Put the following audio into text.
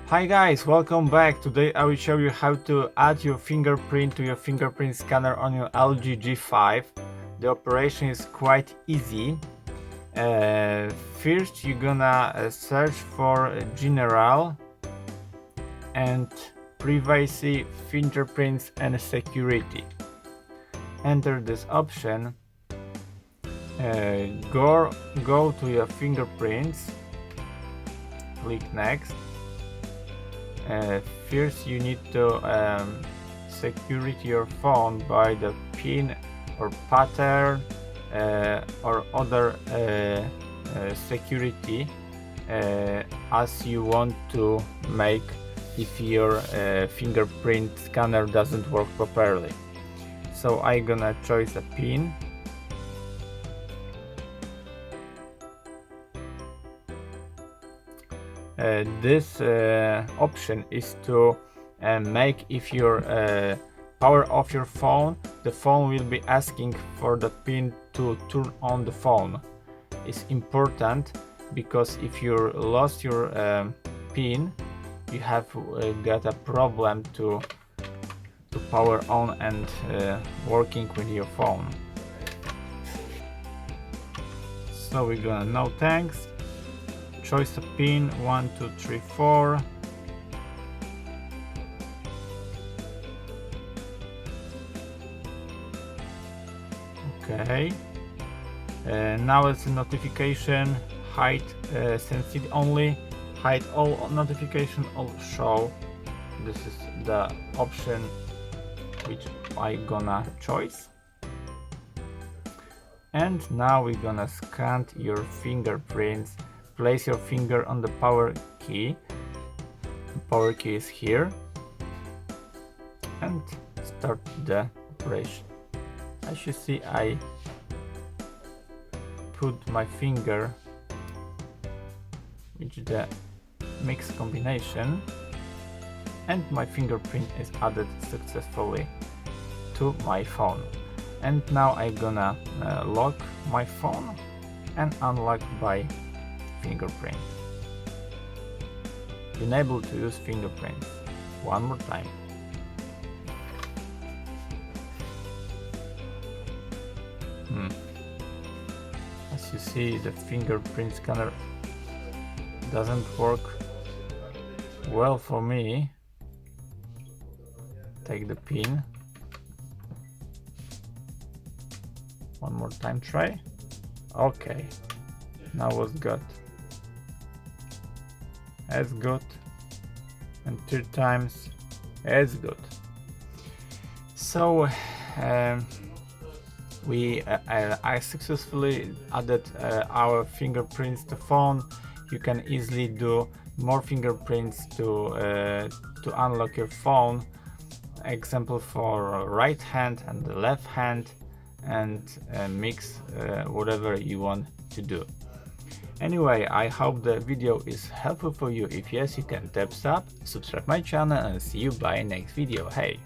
Hi guys, welcome back. Today I will show you how to add your fingerprint to your fingerprint scanner on your LG G5. The operation is quite easy. First you're gonna search for General and Privacy, Fingerprints and Security. Enter this option. Go to your fingerprints. Click Next. First you need to secure your phone by the pin or pattern or other security as you want to make if your fingerprint scanner doesn't work properly. So I'm gonna choose a pin. This option is to make if your power off your phone, the phone will be asking for the pin to turn on the phone. It's important because if you lost your pin, you have got a problem to power on and working with your phone. So we're gonna no thanks. Choice a pin 1, 2, 3, 4. Okay. Now it's a notification. Hide sensitivity only. Hide all notification. All show. This is the option which I gonna choose. And now we're gonna scan your fingerprints. Place your finger on the power key. The power key is here. And start the operation. As you see, I put my finger with the mixed combination and my fingerprint is added successfully to my phone. And now I'm gonna lock my phone and unlock by fingerprint. Enable to use fingerprints. One more time. As you see, the fingerprint scanner doesn't work well for me. Take the pin. One more time try. Okay. Now was good. As good. And 2 times as good. So I successfully added our fingerprints to phone. You can easily do more fingerprints to unlock your phone. Example for right hand and the left hand, and mix whatever you want to do. Anyway, I hope the video is helpful for you. If yes, you can tap sub, subscribe my channel and see you by next video. Hey!